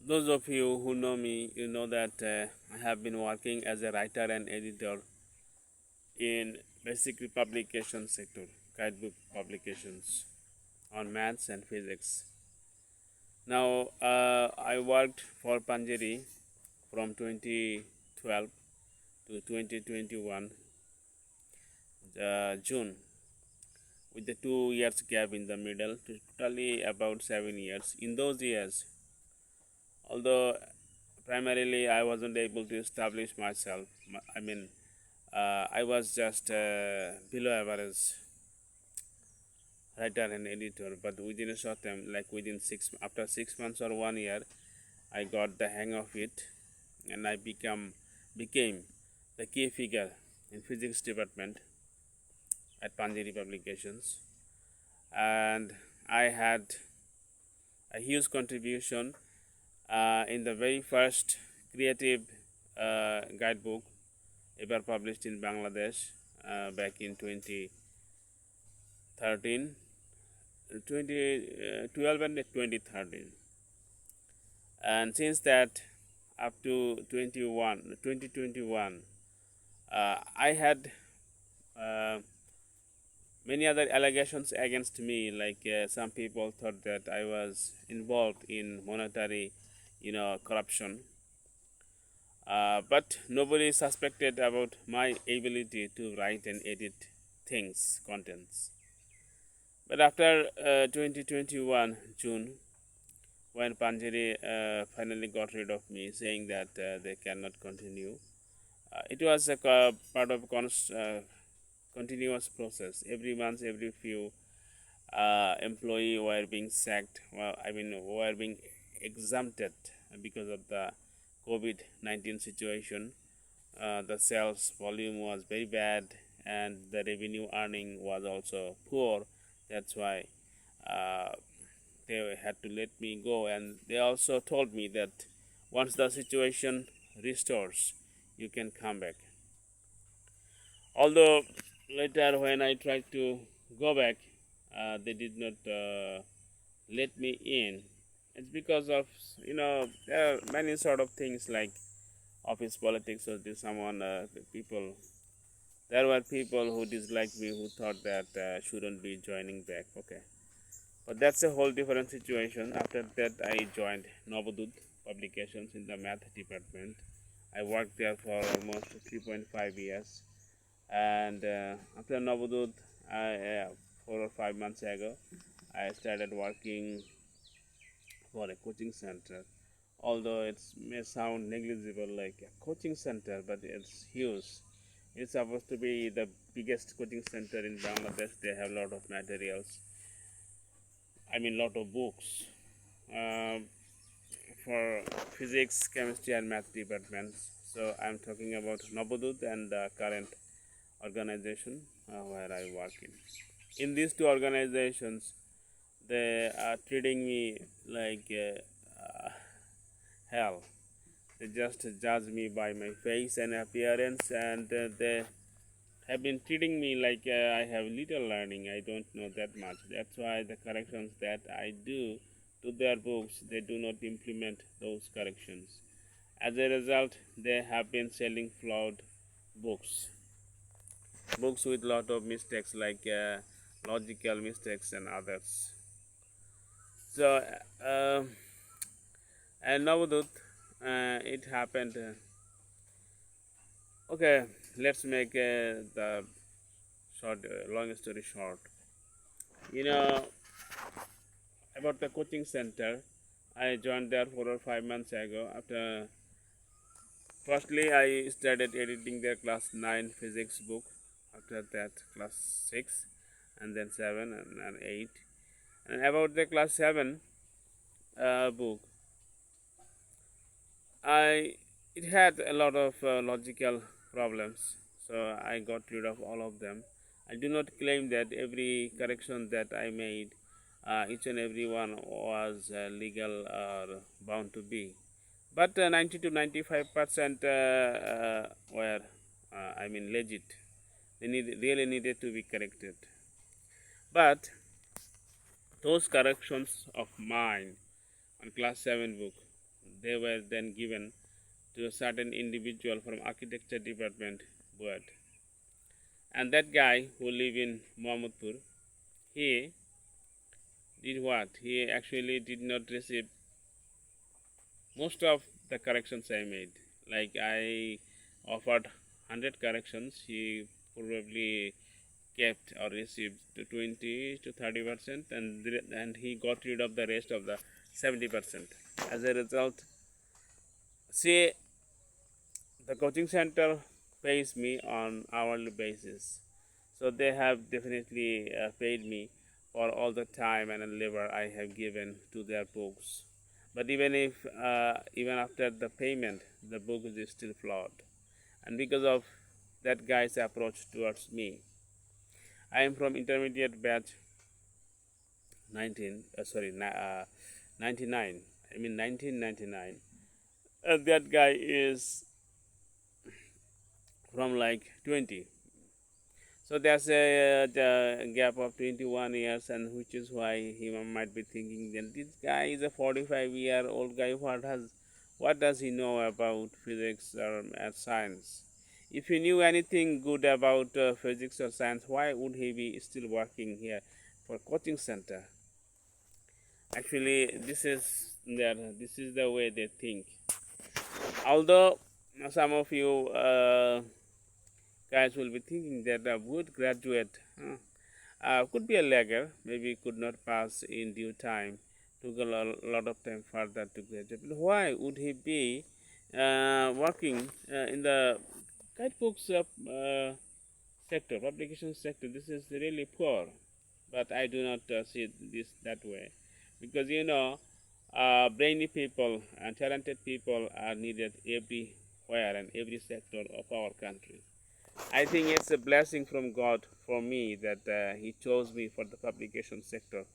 Those of you who know me, you know that I have been working as a writer and editor in basically publication sector, guidebook publications on maths and physics. Now, I worked for Panjari from 2012 to 2021 June, with the 2 years gap in the middle, to totally about 7 years. In those years, although primarily I wasn't able to establish myself, I was just below average writer and editor, but within a short time, like after 6 months or 1 year, I got the hang of it, and I became the key figure in physics department at Panjari Publications, and I had a huge contribution in the very first creative guidebook ever published in Bangladesh back in 2013, 2012 and 2013. And since that, up to 2021, I had many other allegations against me. Like some people thought that I was involved in monetary, corruption. But nobody suspected about my ability to write and edit things, contents. But after 2021 June, when Panjari finally got rid of me, saying that they cannot continue, it was a part of continuous process. Every month, every few employee were being sacked. Were being exempted because of the COVID-19 situation. The sales volume was very bad, and the revenue earning was also poor. That's why they had to let me go, and they also told me that once the situation restores, you can come back. Although later, when I tried to go back, they did not let me in. It's because of there are many sort of things like office politics, or people. There were people who disliked me, who thought that shouldn't be joining back. Okay, but that's a whole different situation. After that, I joined Navadut Publications in the math department. I worked there for almost 3.5 years, and after Navadut, 4 or 5 months ago, I started working for a coaching center. Although it may sound negligible like a coaching center, but it's huge. It's supposed to be the biggest coaching center in Bangladesh. They have a lot of materials. Lot of books for physics, chemistry, and math departments. So I'm talking about Navadut and the current organization where I work in. In these two organizations, they are treating me like hell. They just judge me by my face and appearance, and they have been treating me like I have little learning. I don't know that much. That's why the corrections that I do to their books, they do not implement those corrections. As a result, they have been selling flawed books with lot of mistakes, like logical mistakes and others. So, and Navadut, it happened. Okay, let's make the long story short. You know, about the coaching center, I joined there 4 or 5 months ago. Firstly, I started editing their class 9 physics book. After that, class 6, and then 7 and 8. And about the class 7 book, it had a lot of logical problems, so I got rid of all of them. I do not claim that every correction that I made, each and every one was legal or bound to be, but 90 to 95% were, legit. They really needed to be corrected. But those corrections of mine on class 7 book, they were then given to a certain individual from architecture department board. And that guy who live in Mohammedpur, he did what? He actually did not receive most of the corrections I made. Like I offered 100 corrections, he probably kept or received to 20 to 30%, and he got rid of the rest of the 70%. As a result, see, the coaching center pays me on hourly basis, so they have definitely paid me for all the time and labor I have given to their books. But even after the payment, the book is still flawed, and because of that guy's approach towards me, I am from intermediate batch 99. I mean 1999. That guy is from like 20. So there's a gap of 21 years, and which is why he might be thinking that this guy is a 45-year-old guy. What does he know about physics or science? If he knew anything good about physics or science, why would he be still working here for coaching center? Actually, this is the way they think. Although some of you guys will be thinking that a good graduate could be a lagger, maybe could not pass in due time, took a lot of time further to graduate. But why would he be working in the guidebooks sector, publication sector? This is really poor, but I do not see this that way, because brainy people and talented people are needed everywhere and every sector of our country. I think it's a blessing from God for me that He chose me for the publication sector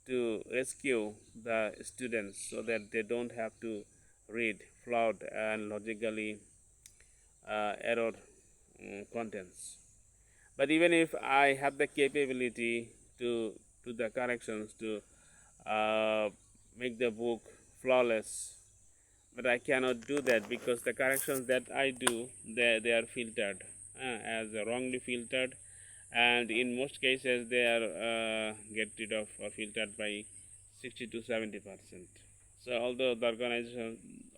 to rescue the students so that they don't have to read flawed and logically error contents. But even if I have the capability to do the corrections to make the book flawless, but I cannot do that because the corrections that I do, they are filtered as wrongly filtered, and in most cases they are get rid of or filtered by 60 to 70%. So although the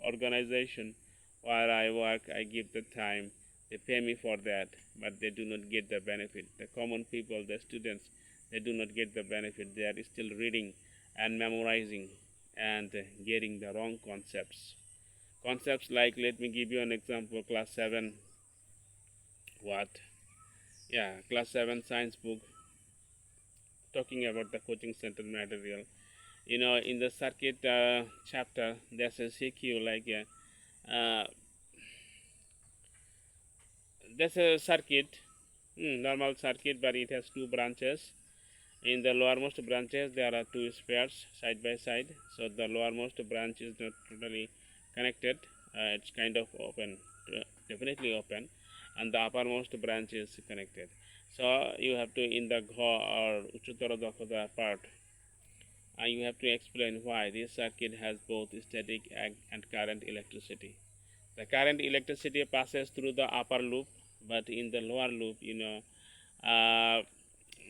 organization where I work, I give the time, they pay me for that, but they do not get the benefit. The common people, the students, they do not get the benefit. They are still reading and memorizing and getting the wrong concepts. Concepts like, let me give you an example, class 7, class 7 science book talking about the coaching center material. In the circuit chapter, there's a CQ like there's a circuit, normal circuit, but it has two branches. In the lowermost branches, there are two spheres side by side. So the lowermost branch is not totally connected. It's kind of open, definitely open, and the uppermost branch is connected. So you have to, in the Gha or Uchuttara Daksha part, you have to explain why this circuit has both static and current electricity. The current electricity passes through the upper loop, but in the lower loop,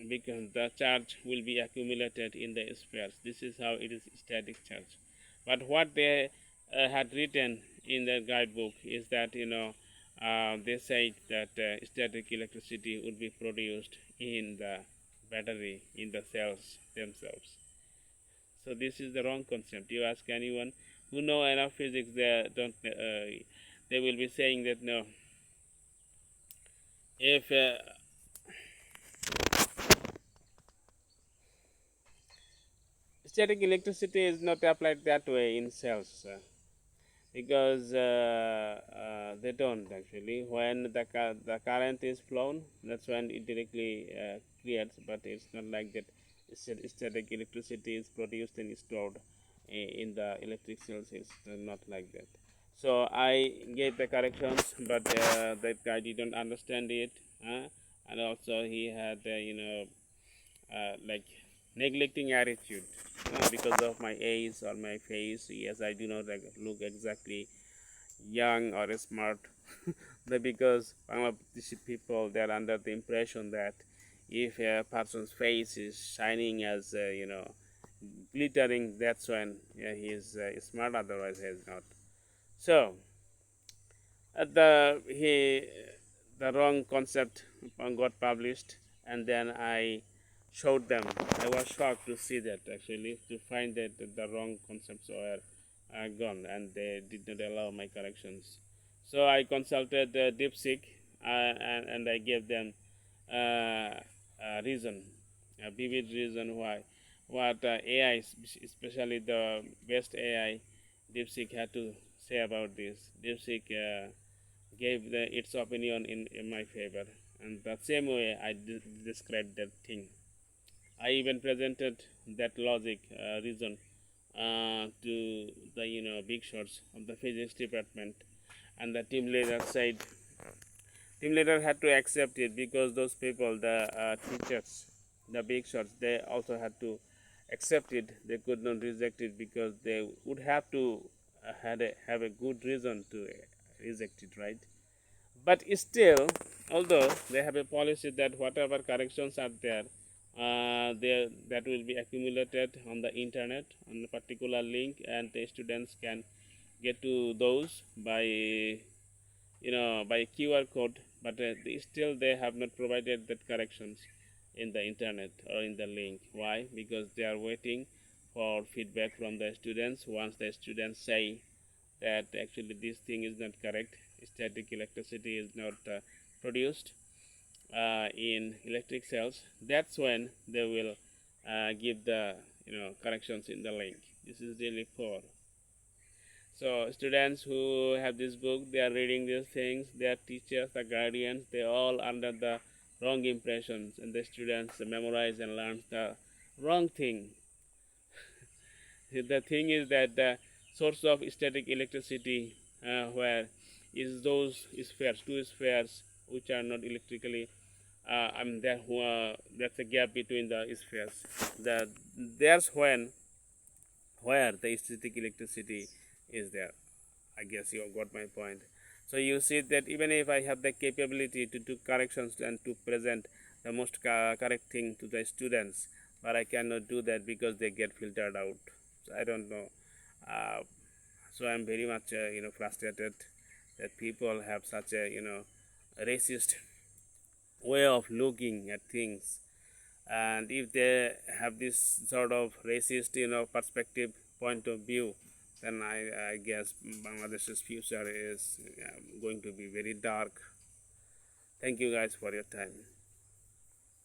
because the charge will be accumulated in the spheres. This is how it is static charge. But what they had written in the guidebook is that they said that static electricity would be produced in the battery, in the cells themselves. So this is the wrong concept. You ask anyone who know enough physics, they will be saying that no. If static electricity is not applied that way in cells, because they don't actually. When the current is flown, that's when it directly creates, but it's not like that. Static electricity is produced and stored in the electric cells. It's not like that. So I gave the corrections, but that guy didn't understand it, and also he had like neglecting attitude because of my age or my face. Yes, I do not look exactly young or smart. But because Bangladeshi people, they are under the impression that if a person's face is shining as glittering, that's when he is smart. Otherwise, he is not. So the wrong concept got published, and then I showed them. I was shocked to see that, actually, to find that the wrong concepts were gone, and they did not allow my corrections. So I consulted DeepSeek, and I gave them a reason, a vivid reason why what AI, especially the best AI, DeepSeek had to say about this. DeepSeek gave its opinion in my favor, and the same way I described that thing. I even presented that logic reason to the big shots of the physics department, and the team leader had to accept it because those people, the teachers, the big shots, they also had to accept it. They could not reject it because they would have to have a good reason to reject it, right? But still, although they have a policy that whatever corrections are there, that will be accumulated on the internet on a particular link, and the students can get to those by QR code. But still, they have not provided that corrections in the internet or in the link. Why? Because they are waiting for feedback from the students. Once the students say that actually this thing is not correct, static electricity is not produced in electric cells, that's when they will give the corrections in the link. This is really poor. So students who have this book, they are reading these things, their teachers, the guardians, they all under the wrong impressions, and the students memorize and learn the wrong thing. The thing is that the source of static electricity where is those spheres, two spheres which are not electrically that's a gap between the spheres. There's where the static electricity is there. I guess you got my point. So you see that even if I have the capability to do corrections and to present the most correct thing to the students, but I cannot do that because they get filtered out. So I don't know. So I'm very much frustrated that people have such a racist way of looking at things, and if they have this sort of racist perspective point of view, then I guess Bangladesh's future is going to be very dark. Thank you guys for your time.